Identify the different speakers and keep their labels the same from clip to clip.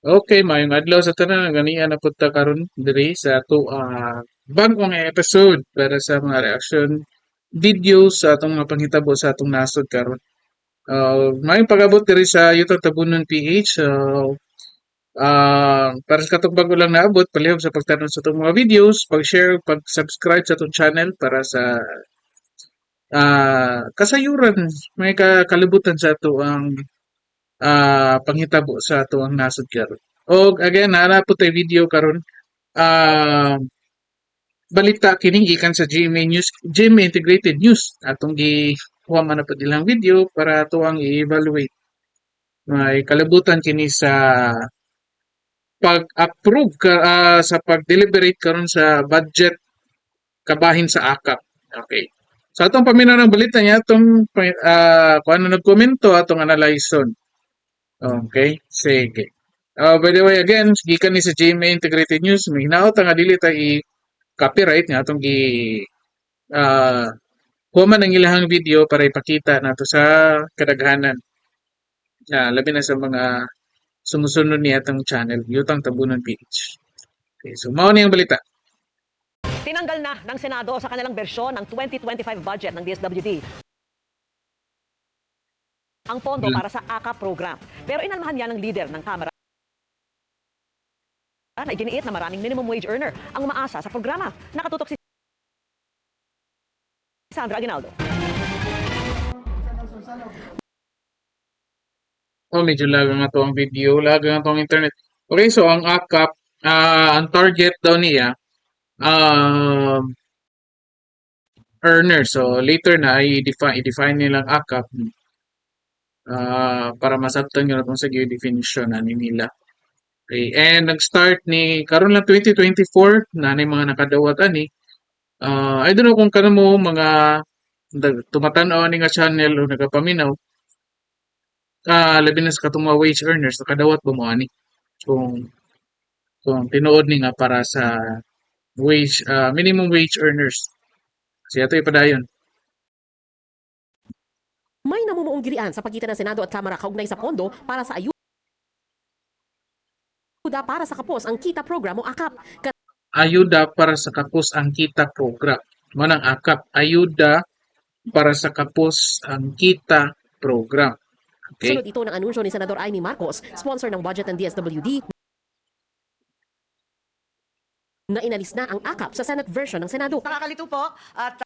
Speaker 1: Okay, maayong adlaw sa tanan. Ganiya na punta karon diri sa ato bagong episode para sa mga reaction videos sa atong mga panghitabo sa atong nasod karon. Maayong pag-abot diri sa YouTube Tabunon PH. Para sa katong bago lang naabot, palihog sa pagtanong sa atong mga videos, pag-share, pag-subscribe sa atong channel para sa kasayuran, may kalibutan sa ato ang panghitabo sa ato ang nasod karon. O again, naana po tayo video karon. Ah, balita kining gikan sa GMA News, GMA Integrated News. Atong kuha man na po nilang video para ato ang i-evaluate. May kalabutan kini sa pag-approve sa pag-deliberate karon sa budget kabahin sa AKAP. Okay. So atong paminaw ng balita niya atong kung ano nagkomento atong analyson. Okay, sige. By the way, again, gikan ni sa GMA Integrated News, may hinaot nga dili ta i-copyright nga atong ah kuha man ang ilahang video para ipakita nato sa kadaghanan. Labi na sa mga sumusunod ni atong channel, Yutang Tabunan PH. Okay, so mao ni ang balita.
Speaker 2: Tinanggal na ng Senado sa kanilang bersyon ng 2025 budget ng DSWD ang pondo para sa AKA program. Pero inalmahan yan ng leader ng Kamara na iginiit na maraming minimum wage earner ang umaasa sa programa. Nakatutok si Sandra Aguinaldo.
Speaker 1: Medyo laga nga to ang video, laga nga to ang internet. Okay, so ang AKAP, ang target daw niya, earner. So later na i-define nilang AKAP para masabtan yun kung sa definition na nila. Okay, and nag-start ni karon lang 2024 na ni mga nakadawat ani. I don't know kung kano mo mga tumatanaw ni nga channel o nagapaminaw. Labi na sa katong mga wage earners nakadawat ba mo ani? Kung tinuod ni nga para sa minimum wage earners. Siya ito ipadayon.
Speaker 3: May namumuong gilian sa pagitan ng Senado at Kamara kaugnay sa pondo para sa ayuda para sa kapos ang kita program o AKAP.
Speaker 1: Ayuda para sa kapos ang kita program. Manang AKAP, ayuda para sa kapos ang kita program. Okay?
Speaker 3: Sunod ito ng anunsyo ni Senador Amy Marcos, sponsor ng budget ng DSWD, na inalis na ang AKAP sa Senate version ng Senado.
Speaker 2: Nakakalito po at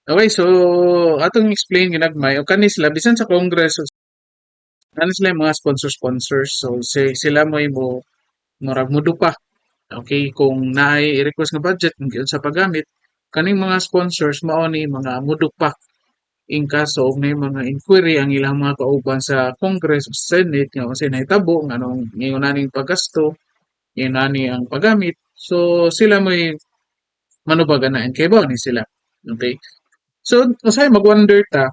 Speaker 1: Okay, so atong explain ginagmay o kanis sila bisan sa Congress kanis sila yung mga sponsors so sila mo murag mudo pa. Okay, kung naay i-request nga budget ng sa paggamit kaning mga sponsors mao ni mga mudo pa in kaso og may mga inquiry ang ilang mga kauban sa Congress o Senate nga unsay nahitabo nganong ngayon naning paggasto ngayon nani ang paggamit so sila mo'y manubagan na kay ba ni sila. Okay, so usay mag-wonder ta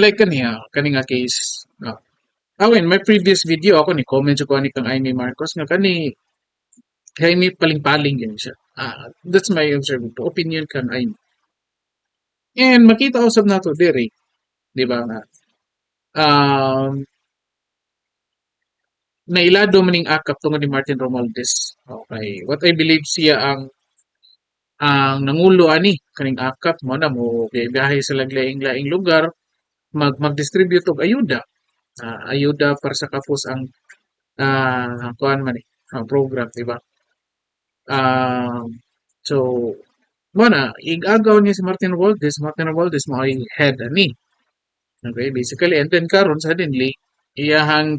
Speaker 1: like kani nga case. In my previous video ako ni comment ko ani kang Amy Marcos nga kani Jaime paling-paling yun siya. That's my opinion kang Amy. And makita usab nato diri, di ba nga um nailado maning akap tungod ni Martin Romualdez. Okay, what I believe siya ang nangulo ani kaning akap mo na mo biyahe sa laing-laing lugar mag-distribute og ayuda. Ayuda para sa kapos ang kuan man program, di ba? So mo na igagaw niya si Martin Romualdez mo ay head ani. Okay, basically and then karon suddenly iyahang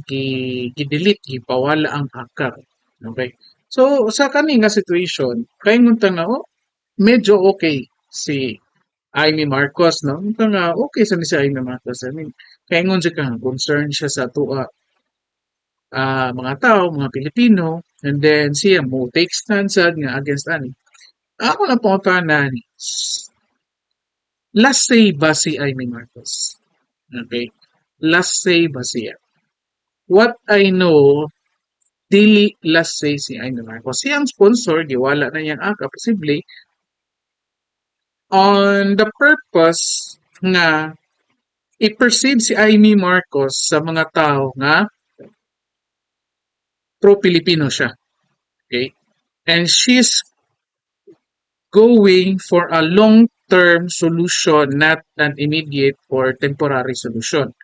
Speaker 1: gi-delete gipawala ang akap. Okay. So sa kani nga situation kay nguntang na medyo okay si Amy Marcos, no? Ito nga, okay sa ni si Amy Marcos. I mean, kaya ngon siya kang concern siya sa tuwa mga tao, mga Pilipino, and then siya mo take stand sad nga against ani. Ako lang pangutana ni, last say ba si Amy Marcos? Okay? Last say ba siya? What I know, dili last say si Amy Marcos. Siyang sponsor, giwala na niyang aka, posible, on the purpose nga i-perceive si Amy Marcos sa mga tao nga pro-Pilipino siya. Okay? And she's going for a long-term solution, not an immediate or temporary solution.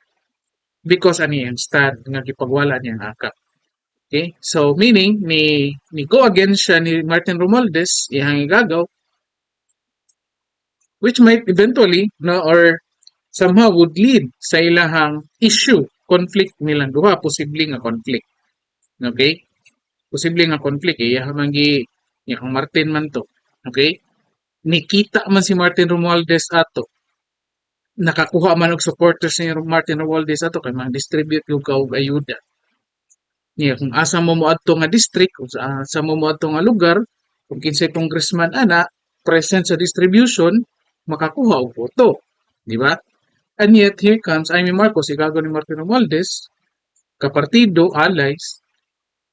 Speaker 1: Because ani ang stand nga gipagwala niya ang akap. Okay? So, meaning, ni go against siya ni Martin Romualdez, ihang igagaw, which might eventually, no, or somehow would lead sa ilahang issue, conflict nilang duha, posibleng nga conflict. Okay? Posibleng nga conflict, ihang mangi, ihang Martin man to. Okay? Nikita man si Martin Romualdez ato. Nakakuha man og supporters ni Martin Romualdez ato kay mag-distribute yung og ayuda. Niya kung asa mo moadto nga district, kung sa mo moadto nga lugar, kung kinsay congressman ana present sa distribution, makakuha og boto, di ba? And yet here comes Amy Marcos, igago ni Martin Romualdez, kapartido, allies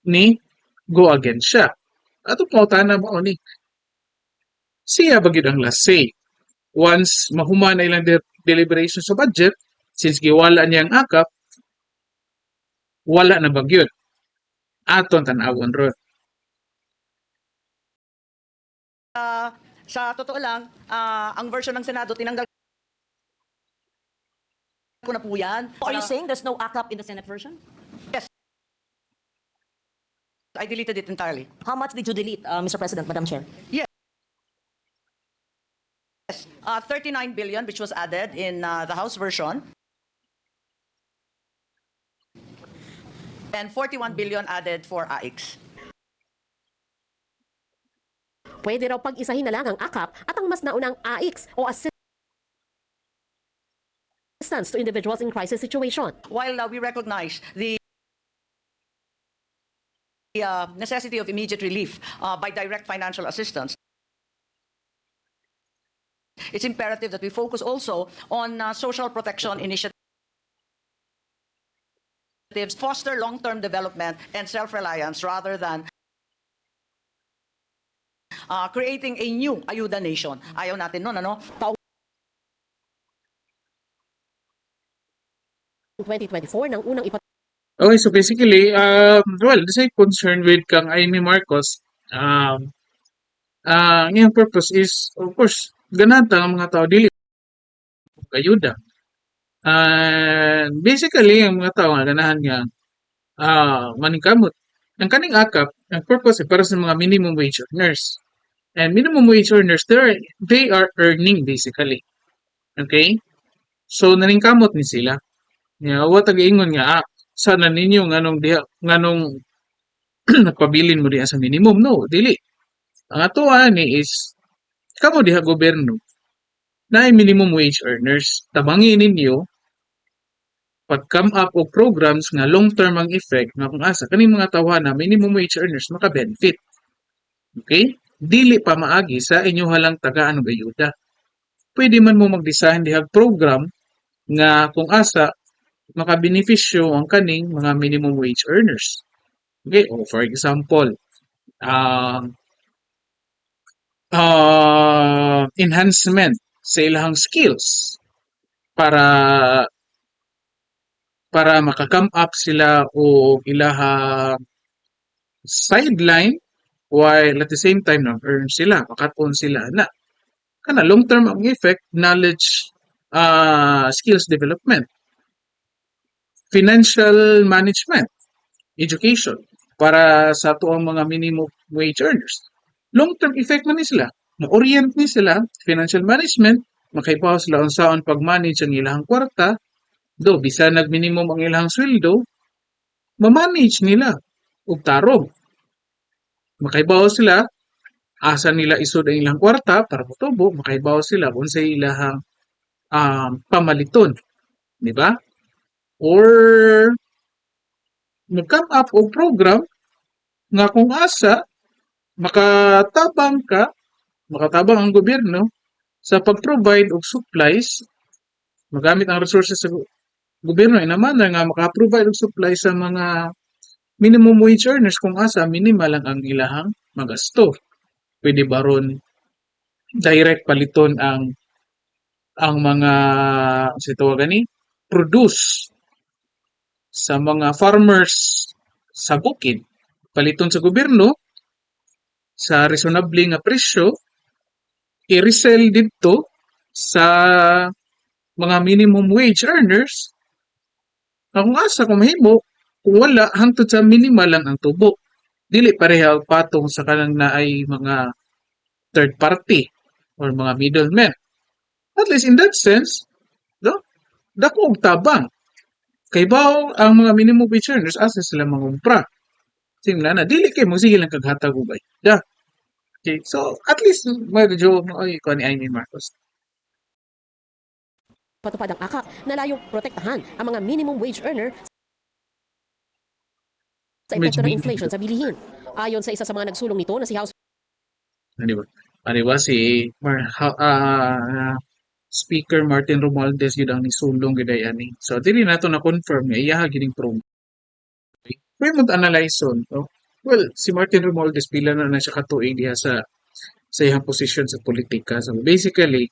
Speaker 1: ni go against siya. Ato pautana mo ni siya bagid ang last say. Once mahuman na ilang deliberation sa budget, since giwala niya ang akap, wala na bagyod. Aton tan-awon ron.
Speaker 2: Sa totoo lang, ang version ng Senado, tinanggal ko na po yan.
Speaker 4: Are you saying there's no ACAP in the Senate version?
Speaker 2: Yes. I deleted it entirely.
Speaker 4: How much did you delete, Mr. President, Madam Chair?
Speaker 2: Yes. 39 billion, which was added in the House version. And 41 billion added for AIX.
Speaker 3: Pwede raw pag-isahin na lang ang AKAP at ang mas naunang AIX o assistance to individuals in crisis situation.
Speaker 2: While we recognize the necessity of immediate relief by direct financial assistance, it's imperative that we focus also on social protection initiatives, foster long-term development and self-reliance rather than creating a new ayuda nation. Ayaw natin nun, ano?
Speaker 3: 2024 nang unang
Speaker 1: Okay, so basically, well, this is concerned with kang Amy Marcos. Ngayong purpose is, of course, gananta ang mga tao dili ayuda. And basically, ang mga tao nga ganahan nga maningkamot. Ang kaning akap, ang purpose ay para sa mga minimum wage earners. And minimum wage earners, they are earning basically. Okay? So, naningkamot ni sila. Wa tag-ingon nga, sana ninyo nganong nagpabilin mo diha sa minimum. No, dili. Ang ato ani is, kamo diha gobyerno, na minimum wage earners. Tabangi ninyo, pag-come up og programs nga long-term ang effect nga kung asa kaning mga tawana minimum wage earners maka-benefit. Okay? Dili pa maagi sa inyo halang tagaan og ayuda. Pwede man mo mag-design dihag program nga kung asa makabenepisyo ang kaning mga minimum wage earners. Okay? O for example, enhancement sa ilahang skills para maka-come up sila o ilahang sideline while at the same time nag-earn sila, makaton sila na. Kana long-term ang effect, knowledge, skills development, financial management, education para sa tuang mga minimum wage earners. Long-term effect man ni sila. Na-orient ni sila, financial management, makaipaw sila unsaon pag-manage ang ilahang kwarta, do bisa nag-minimum ang ilahang sweldo, ma-manage nila ug tarong. Makaibaw sila asa nila isud ang ilang kwarta para motubo, makaibaw sila kung sa ilahang pamaliton, di ba? Or mag-come up og program nga kung asa makatabang ang gobyerno sa pag-provide og supplies, magamit ang resources sa gobyerno in a manner nga maka-provide og supplies sa mga minimum wage earners kung asa minimal lang ang ilahang magasto. Pwede ba ron direct paliton ang mga sa tawagan ni produce sa mga farmers sa bukid paliton sa gobyerno sa reasonable nga presyo i-resell didto sa mga minimum wage earners. Kung asa kung mahimo kung wala hangtod sa minimal lang ang tubo dili pareha og patong sa kanang naay mga third party or mga middlemen. At least in that sense, no, dako og tabang. Kay bao ang mga minimum wage earners asa sila mangumpra. Simula na dili kay mo sige lang kaghatag og ayuda. Okay, so at least medyo ay ko ni Amy Marcos.
Speaker 3: Patupad ang akak na layong protektahan ang mga minimum wage earner sa epekto ng inflation sa bilihin. Ayon sa isa sa mga nagsulong nito na si House
Speaker 1: Ano ba? Ano ba si Speaker Martin Romualdez yun ang nisulong gid ay ani. So dili nato na confirm nga iya gining program. Pwede mo analyze on, no? Well, si Martin Romualdez pila na siya katuig diha sa iyang posisyon sa politika. So basically,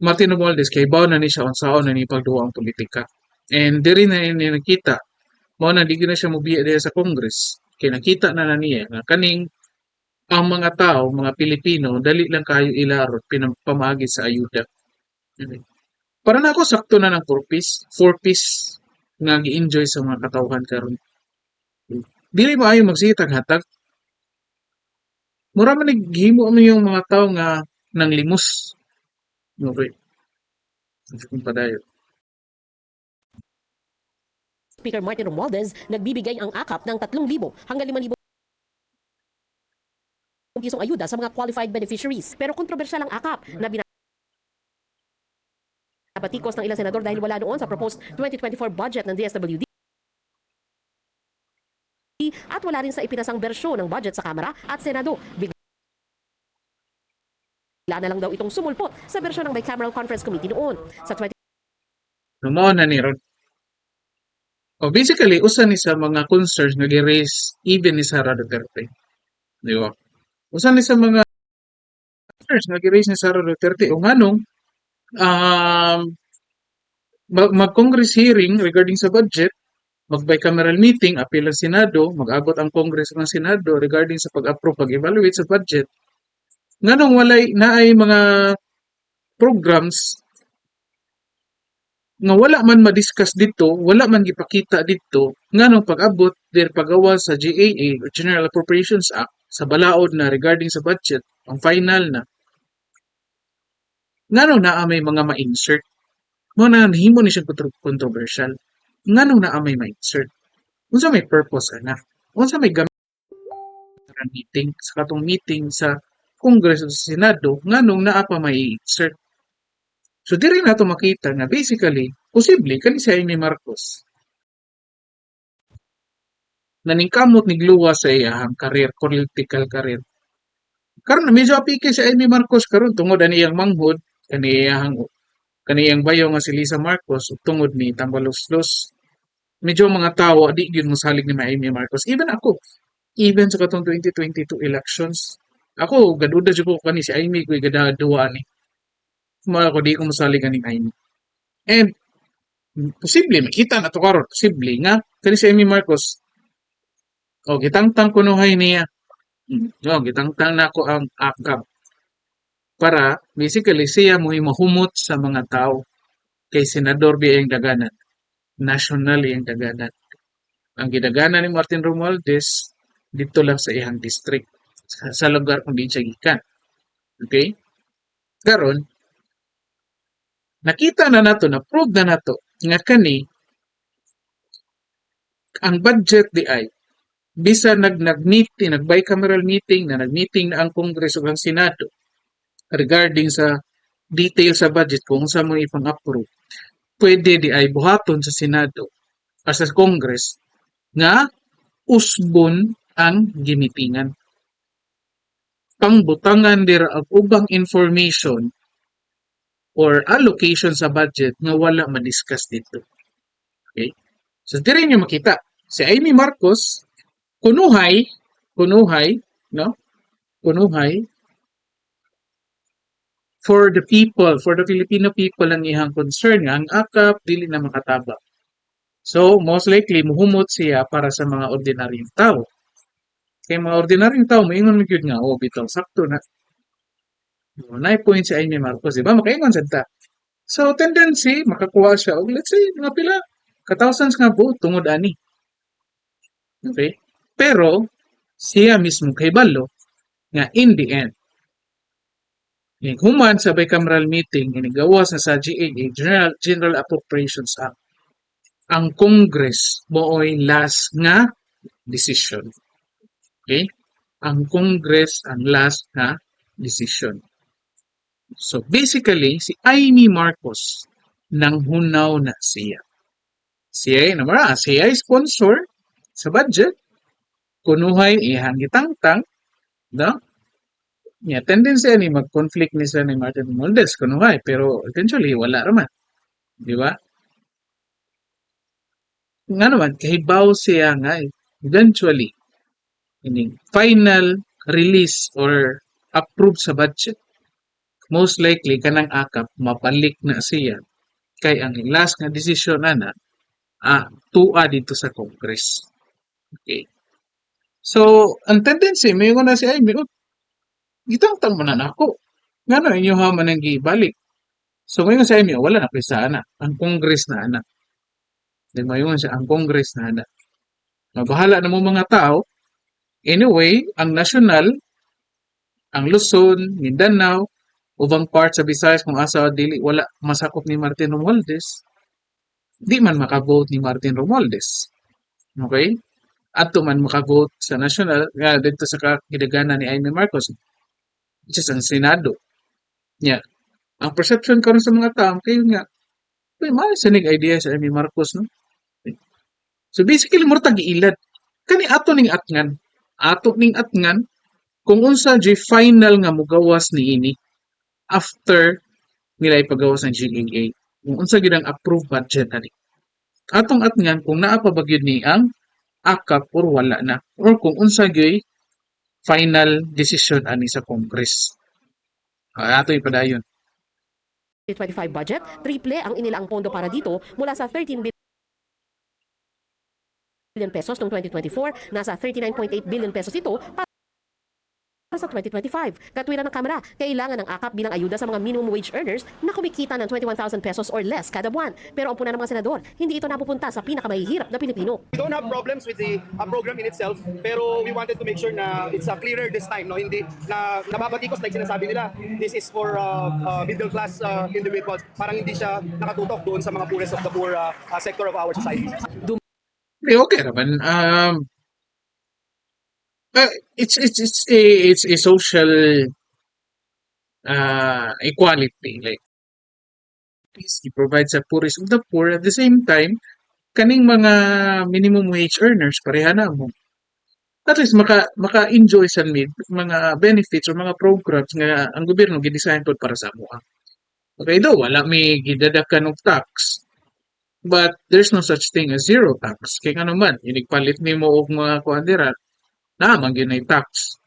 Speaker 1: Martin Romualdez kay bawo na ni siya unsaon na ni pagduwa ang politika. And diri na ni nakita mao na di na siya mobiya diha sa Congress. Kay nakita na niya nga kaning ang mga tao, mga Pilipino, dali lang kayo ilarot pinapamagi sa ayuda. Okay. Para na ako sakto na ng 4-piece nga gi-enjoy sa mga katawhan karon. Dili maayo magsitag hatag. Mura man naghimo mo yung mga tao nga nang limos. Okay. Kung padayon.
Speaker 3: Speaker Martin Romualdez nagbibigay ang akap ng 3,000 hanggang 5,000 pisong ayuda sa mga qualified beneficiaries. Pero kontrobersyal ang akap na binabatikos ng ilang senador dahil wala noon sa proposed 2024 budget ng DSWD at wala rin sa ipinasang bersyon ng budget sa Kamara at Senado. Bigla na lang daw itong sumulpot sa bersyon ng Bicameral Conference Committee noon. Sa 20
Speaker 1: Mao na ni Rod. O basically, usa ni sa mga concerns nga gi-raise even ni Sara Duterte. Di ba? Usa ni sa mga concerns nga gi-raise ni Sara Duterte o nganong mag-Congress hearing regarding sa budget, mag-bicameral meeting, apil ang Senado, mag-abot ang Congress ng Senado regarding sa pag-approve, pag-evaluate sa budget. Nganong walay naay mga programs nga wala man ma-discuss dito, wala man gipakita dito, nganong pag-abot der pagawa sa GAA or General Appropriations Act sa balaod na regarding sa budget, ang final na. Nganong naa may mga ma-insert? Mo na nahimo ni siya controversial. Nganong naa may ma-insert? Unsa may purpose ana? Unsa may gamit sa meeting sa katong meeting sa Congress o sa Senado nganong naa pa may insert? So diri nato makita nga basically posible kani si Amy Marcos naningkamot ni gluwa sa iyang career, political career. Karon medyo apike si Amy Marcos karon tungod ani iyang manghod kaniyang bayo nga si Lisa Marcos ug tungod ni tambalos-los. Medyo mga tao di gyud mosalig ni Amy Marcos. Even sa katong 2022 elections, ako gaduda jud ko kani si Amy ko gadaduwa ni. Mao ko di ko mosalig ani Amy. And posible makita na to karon, posible nga kani si Amy Marcos gitangtang kunuhay niya. Gitangtang na ko ang akap para basically siya mo mahumot sa mga tao kay senador biyang daganan, national yung daganan. Ang gidaganan ni Martin Romualdez dito lang sa iyang district, sa lugar kung di siya gikan. Okay? Karon nakita na nato, na-prove na nato nga kani ang budget di ay bisa nag-meeting, nag-bicameral meeting na nag-meeting na ang Congress ug ang Senado regarding sa detail sa budget kung sa mo ipang-approve, pwede di ay buhaton sa Senado o sa Congress nga usbon ang gimitingan. Pangbutangan dira ang ubang information or allocation sa budget nga wala ma-discuss dito. Okay? So diri niyo makita si Amy Marcos kunuhay, no? Kunuhay for the people, for the Filipino people ang ihang concern nga ang akap dili na makatabang. So, most likely, muhumot siya para sa mga ordinaryong tao. Kaya mga ordinaryong tao, maingon mo yun nga, oh, bitaw, sakto na. Na-point si Amy Marcos, di ba? Makaingon sa ta. So, tendency, makakuha siya, o let's say, mga pila, ka-thousands nga vote, tungod ani. Okay? Pero, siya mismo kay Balo, nga in the end, human sa bicameral meeting, inigawas na sa GAA, General Appropriations Act, ang Congress mooy last nga decision. Okay? Ang Congress ang last nga decision. So basically, si Amy Marcos nanghunaw na siya. Siya ay sponsor sa budget. Kunuhay ihang gitangtang, no? Yeah, tendency ni mag-conflict ni sa ni Martin Romualdez kunuhay, pero eventually wala raman. Di ba? Nga naman, kahibaw siya nga eventually ini final release or approve sa budget. Most likely kanang akap mapalik na siya kay ang last nga desisyon na tua dito sa Congress. Okay. So, ang tendency may na si Amy, gitangtang mo na nako. Ngano inyo ha man ang gibalik. So, ngayon si Amy, wala na pisa na. Ang Congress na anak. Di ba yun siya, ang Congress na anak. Mabahala na mo mga tao. Anyway, ang national, ang Luzon, Mindanao, ubang part sa Visayas kung asa dili wala masakop ni Martin Romualdez, di man makavote ni Martin Romualdez. Okay? Ato man makavote sa national, dito sa kakidagana ni Amy Marcos, which is ang Senado. Yeah. Ang perception karon sa mga tao, kayo nga, may sinig idea sa Amy Marcos, no? So basically, murag giilad. Kani ato ning atngan. Ato ning atngan, kung unsa di final nga mugawas ni ini, after nila ipagawas ng GAA, kung unsa gid ang approved budget ani. Atong atngan kung naa pa ba gyud ni ang akap or wala na, or kung unsa gyud final decision ani sa Congress. Ato ipadayon.
Speaker 3: 2025 budget, triple ang inilaang pondo para dito mula sa 13 billion pesos noong 2024, nasa 39.8 billion pesos ito para sa 2025. Katwiran ng Kamara, kailangan ng akap bilang ayuda sa mga minimum wage earners na kumikita ng 21,000 pesos or less kada buwan. Pero ang puna ng mga senador, hindi ito napupunta sa pinakamahihirap na Pilipino.
Speaker 5: We don't have problems with the program in itself, pero we wanted to make sure na it's clearer this time, no? Hindi na nababatikos like sinasabi nila, this is for middle class individuals. Parang hindi siya nakatutok doon sa mga poorest of the poor sector of our society.
Speaker 1: Okay naman. It's a social equality, like it provides a poorest of the poor. At the same time, kaning mga minimum wage earners pareha na mo. At least maka-enjoy sa mga benefits or mga programs nga ang gobyerno gidesign pod para sa amo. Okay, do wala may gidadakan og tax. But there's no such thing as zero tax. Kaya nga naman, inigpalit nimo og mga kuandira, naman ginay tax.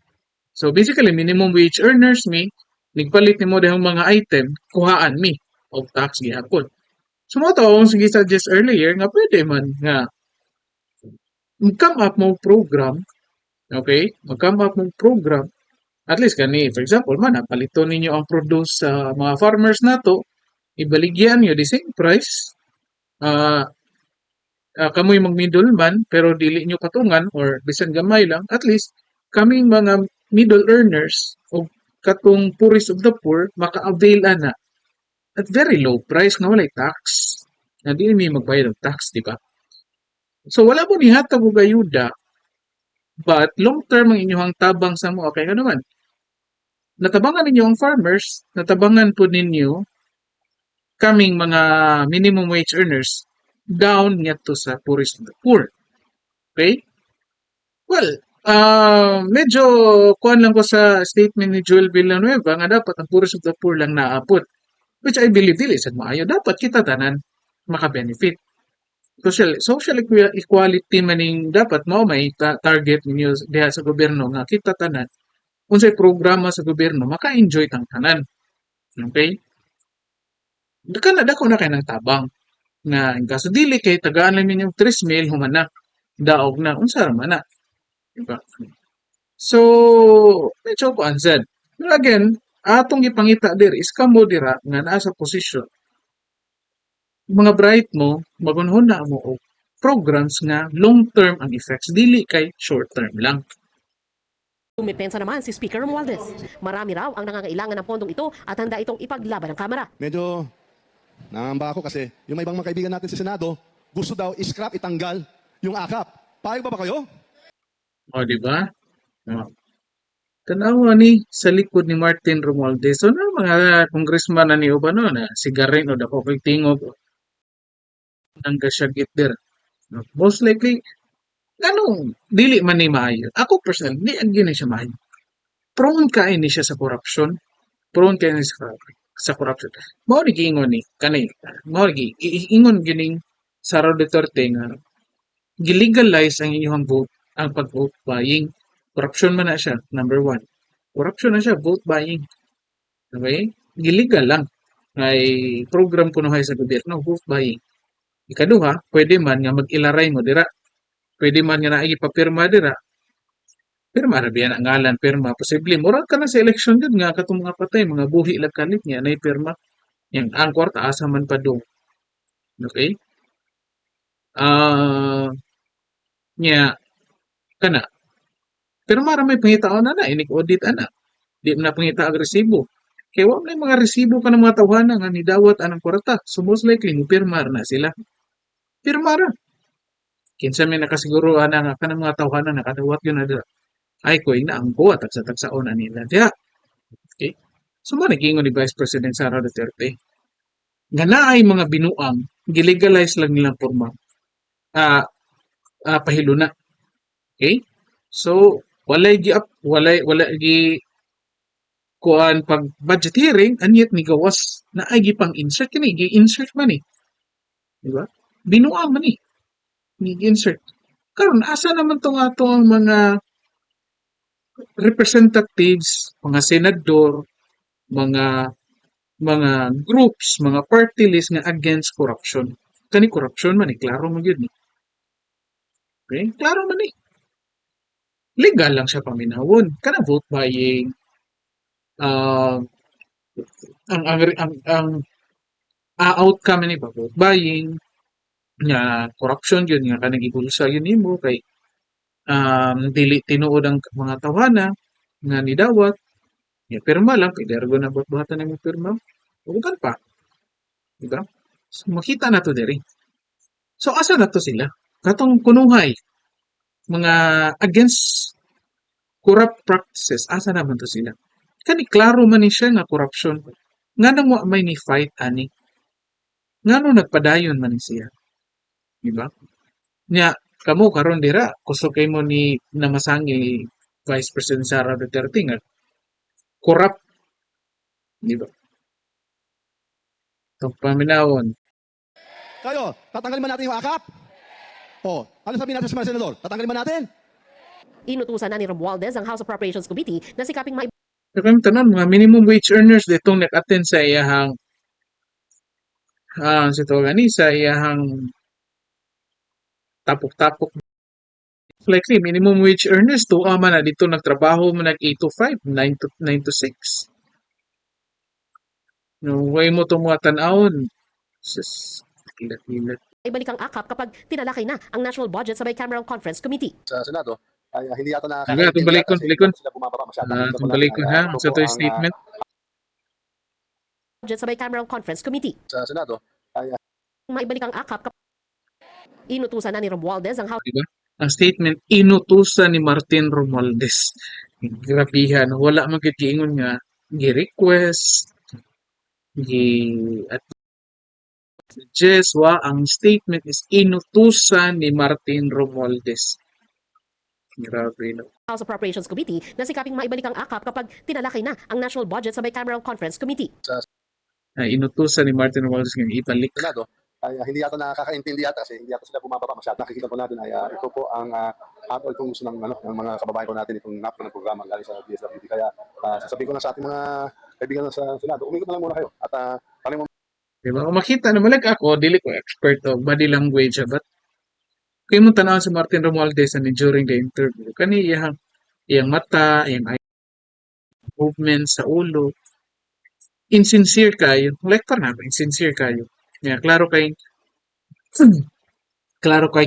Speaker 1: So basically, minimum wage earners nigpalit nimo dahong mga item, kuhaan og tax gihapon. So mo to, kung sige suggest earlier, nga pwede man nga mag-come up mo program, okay? Mag-come up mo program, at least kani, for example, napalito ninyo ang produce sa mga farmers nato, ibaligyan nyo the same price, kamoy mag-middleman pero dili nyo patungan or bisan gamay lang, at least kaming mga middle earners o katong poorest of the poor maka-avail ana at very low price nga walay tax. Na dili may magbayad og tax, di ba? So wala po ni hatag og ayuda, but long term ang inyong tabang sa mo, okay nga naman. Natabangan ninyo ang farmers, natabangan po ninyo kaming mga minimum wage earners down nga to sa poorest of the poor. Okay? Well, medyo kuan lang ko sa statement ni Joel Villanueva nga dapat ang poorest of the poor lang naapot. Which I believe dili sad maayo. Dapat kita tanan maka-benefit. Social equality maning dapat mao may target ninyo diha sa gobyerno nga kita tanan unsay programa sa gobyerno maka-enjoy tang tanan. Okay? Dako na kay ng tabang nga in kaso dili kay tagaan lang ninyong 3,000 humana daog na unsa ra man na, diba? So medyo ko ansad. Pero again, atong gipangita diri is kamo dira nga naa sa posisyon mga bright mo magunahon na mo og programs nga long term ang effects dili kay short term lang.
Speaker 3: Dumipensa naman si Speaker Romualdez. Marami raw ang nangangailangan ng pondong ito at handa itong ipaglaban ng Kamara.
Speaker 6: Medyo nangamba ako kasi yung may ibang mga kaibigan natin sa Senado, gusto daw i-scrap, itanggal yung akap. Payag ba kayo?
Speaker 1: O di ba? O. Tanawa ni sa likod ni Martin Romualdez. So na mga congressman na ni Ubano na sigarin o dako kay tingog ang gasyagit der. No? Most likely ganong dili man ni maayo. Ako personally, di ang gini siya maayo. Prone kain ni siya sa corruption. Prone kain ni sa corruption. Mao ni giingon ni kanay. Mao ni giingon gining Sara Duterte nga gilegalize ang inyong vote, ang pag-vote buying. Corruption man na siya, number one. Corruption na siya, vote buying. Okay? Gilegal lang. May program punuhay sa gobyerno, vote buying. Ikaduha, pwede man nga mag-ilaray mo dira. Pwede man nga naigipapirma dira. Pirma na biyan ang ngalan, pirma. Posible, mura ka na sa election din nga katong mga patay, mga buhi lang kalit niya, na pirma. Yang ang kwarta, asa man pa doon. Okay? Nya, kana. Pero maraming pangitaon na inik audit ana. Di na pangita agresibo. Kaya wala may mga resibo ka ng mga tawhana nga nidawat anang kwarta. So most likely, mupirmar na sila. Pirmara. Kinsa may nakasiguro ana nga kanang mga tawhana nakadawat yun na dira. Ay ko na ang buhat at sa tagsaon nila. Diya. Okay. So mo naging ni Vice President Sara Duterte. Nga naay mga binuang, gilegalize lang nilang porma. Pahiluna. Okay? So, walay gi kuan pag budget hearing anyet ni gawas na ay gipang insert kini gi-insert man ni. Di ba? Binuang man ni. Gi-insert. Karon asa naman tong atong mga representatives, mga senador, mga groups, mga party list nga against corruption. Kani corruption man ni klaro man gyud ni. Okay? Klaro man ni. Legal lang siya paminawon. Kana vote buying, ang outcome ni ba vote buying nga corruption yun nga kanang ibulsa yun nimo kay dili tinuod ang mga tawhana nga nidawat ya pirma lang kay dergo na buhatan nimo pirma ugan pa di ba so, makita na to diri so asa na to sila katong kunuhay mga against corrupt practices asa naman to sila kani klaro man ni siya nga corruption nga nang wa may ni fight ani ngano nagpadayon man ni siya di ba nya kamo karon dira kusog mo ni namasangi Vice President Sara Duterte nga corrupt di ba to paminawon
Speaker 6: Kayo, tatanggalin ba natin yung akap? O, ano sabihin natin sa mga senador? Tatanggalin ba natin?
Speaker 3: Inutusan na ni Romualdez ang House Appropriations Committee na sikaping
Speaker 1: so kami tanan mga minimum wage earners ditong nag-attend sa iyahang sa iyahang tapok-tapok likely minimum wage earners to man na dito nagtrabaho man nag 8 to 5 9 to 6 no way mo to mga tan-awon sus kilat-kilat
Speaker 3: maibalik ang akap kapag tinalakay na ang National Budget sa Bicameral Conference Committee.
Speaker 6: Sa Senado, ay hindi yata
Speaker 1: Aga, itong balikon,
Speaker 6: sila bumababa masyado.
Speaker 1: itong balikon ha sa to statement
Speaker 3: Budget sa Bicameral Conference Committee.
Speaker 6: Sa Senado, ay
Speaker 3: Maibalik ang akap kapag inutusan na ni Romualdez ang House
Speaker 1: diba ang statement inutusan ni Martin Romualdez grabihan wala man gyud giingon nga gi-request at wa ang statement is inutusan ni Martin Romualdez. Grabe no.
Speaker 3: House Appropriations Committee na sikaping maibalik ang akap kapag tinalakay na ang National Budget sa Bicameral Conference Committee.
Speaker 1: Ay, inutusan ni Martin Romualdez nga ibalik.
Speaker 6: Senado, ay hindi yata nakakaintindi yata kasi hindi yata sila bumababa masyado. Nakikita po natin ay ito po ang atol kung gusto ng mga kababayan ko natin itong NAP ng programa galing sa DSWD. Kaya sasabihin ko na sa ating mga kaibigan sa Senado, umikot na lang muna kayo. At tanong mo
Speaker 1: Diba? Kung makita naman like ako, dili ko expert of body language, but kaya mo tanaw sa Martin Romualdez ani during the interview, kani iyang mata, iyang eye movement sa ulo, insincere kayo. Like pa na, insincere kayo. Yeah, klaro kay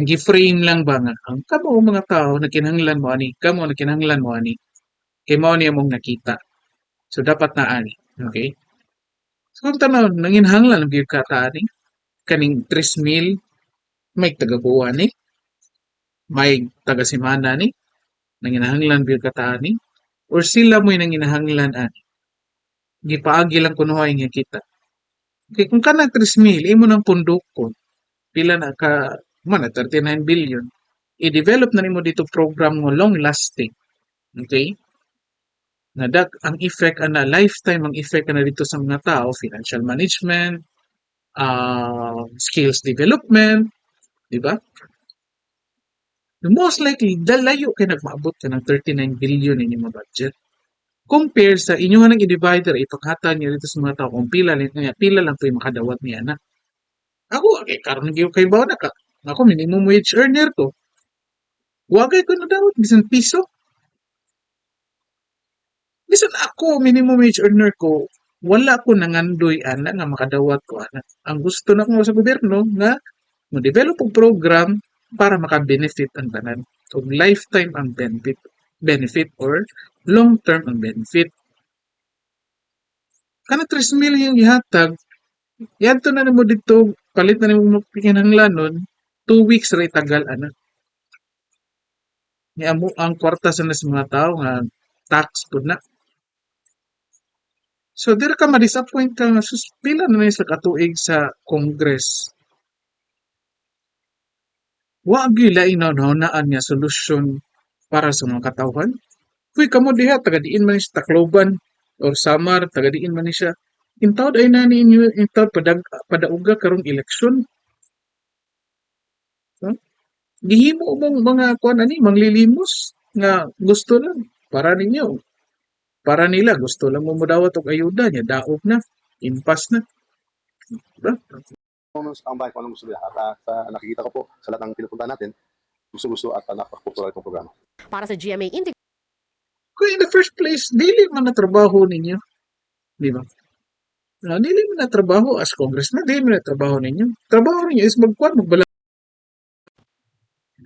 Speaker 1: gi-frame lang ba nga ang kamo mga tao nagkinahanglan mo ani, kamo nagkinahanglan mo ani. Kay mao niya mong nakita. So dapat na ani, okay? So kung tanaw nanginhanglan ang gyud ka ta ani, kaning 3,000 may taga-buwan ni, may taga-semana ni, nanginahanglan gyud ka ta ani, or sila mo'y nanginahanglan ani. Gipaagi lang kunuhay nga kita. Okay, kung kanang 3,000 imo nang pundokon, pila na ka man 39 billion. I-develop na nimo dito program mo long lasting. Okay? Nadak ang effect ana lifetime ang effect ana dito sa mga tao, financial management, skills development, di ba? Most likely dalayo kay nagmaabot ka ng 39 billion inyong budget. Compare sa inyo nga nang i-divider ipakhatag niyo dito sa mga tao kung pila lang po yung makadawat niya na. Ako karon gyud kay bawo na ka. Ako minimum wage earner ko. Wagay ko na dawat bisan piso. Bisan ako minimum wage earner ko, wala ko nangandoy ana nga makadawat ko ana. Ang gusto na ko sa gobyerno nga mo-develop og program para maka-benefit ang tanan. So lifetime ang benefit or long term ang benefit. Kana 3,000 yung ihatag, yadto na nimo dito, palit na nimo makinahanglanon, 2 weeks ra itagal ana. Ni amo ang kwarta sa nas mga tao nga tax pud na. So dira ka ma-disappoint ka nga sus pila na ni sa katuig sa Congress. Wa gyud lain na niya solusyon para sa mga katawhan. Uy, kamo diha taga diin man ni sa Tacloban or Samar, taga diin man ni siya. Intawd ay nani inyo intawd padauga karong eleksyon. Huh? Gihimo mong mga kuan ani manglilimos nga gusto lang para ninyo. Para nila gusto lang mo modawat og ayuda niya, daog na, impas na. Diba?
Speaker 6: ang bahay kung anong gusto nila. At nakikita ko po sa lahat ng pinupunta natin, gusto-gusto at napakapopulار itong programa.
Speaker 3: Para sa GMA Integrated
Speaker 1: Kung in the first place, dili man na trabaho ninyo. Di ba? Dili man na trabaho as congressman, dili man na trabaho ninyo. Trabaho ninyo is magbala.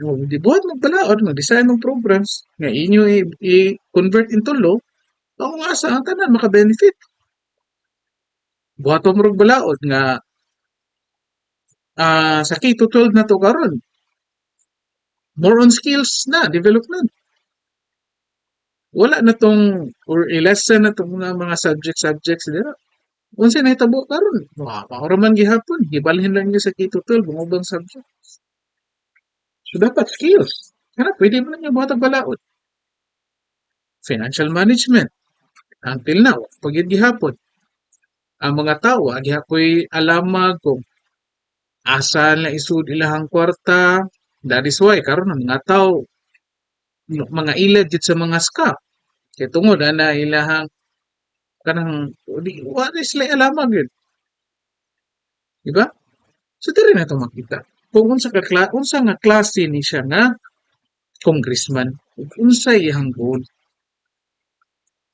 Speaker 1: Di buhat magbalaod, mag-design ng programs nga inyo i-convert into law, ako nga sa ang tanan maka-benefit. Buhat mo magbalaod nga sa K-12 na to karon. More on skills na, development. Wala na tong, or lesson na tong mga subjects dira. Unsa na hitabo karon? Mauraman gihapon, gibalhin lang niyo sa K-12 ang ubang subjects. So dapat skills. Kana pwede mo lang yung buhat balaod. Financial management. Until now, pag yun gihapon. Ang mga tao, gihapoy alamag kung asa na isud ilahang kwarta. That is why karon ang mga tao mga ilad jud sa mga scam. Kay tungod na ilahang kanang what is like alamag yun. Diba? So diri na ito makita. Kung unsa nga klase ni siya nga congressman, unsa iyang goal.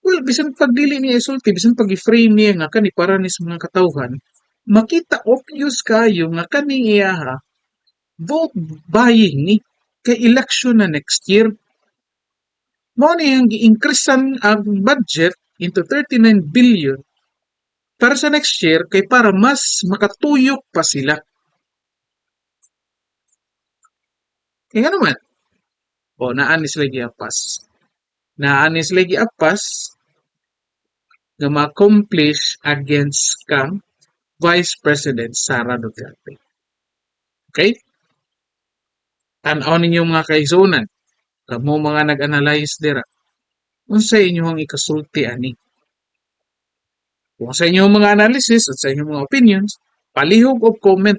Speaker 1: Well, bisan pagdili niya isulti, bisan pag-frame niya nga kani para ni sa mga katawhan, makita obvious kayo nga kani iyaha vote buying ni kay election na next year. Mao ni ang gi-increasean ang budget into 39 billion para sa next year kay para mas makatuyok pa sila. Kaya nga naman, naan ni sila giapas. Naan ni sila giapas nga ma-accomplish against kang Vice President Sara Duterte. Okay? Tanaw ninyo mga kaizonan, kamo mga nag-analyze dira. Unsa inyong ikasulti ani? Kung sa inyong mga analysis at sa inyong mga opinions, palihog og comment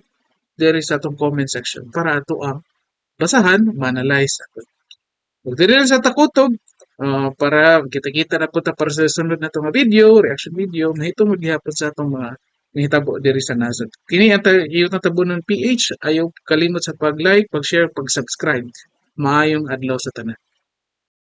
Speaker 1: diri sa atong comment section para ato ang basahan, ma-analyze. Kung diri sa takutog, Para kita-kita na punta para sa sunod na itong video, reaction video, mahitong maghihapon sa itong mga mahitabo diri sa nasod. Kini ang yung Tabunon PH, ayaw kalimot sa pag-like, pag-share, pag-subscribe. Maayong adlaw sa tanan.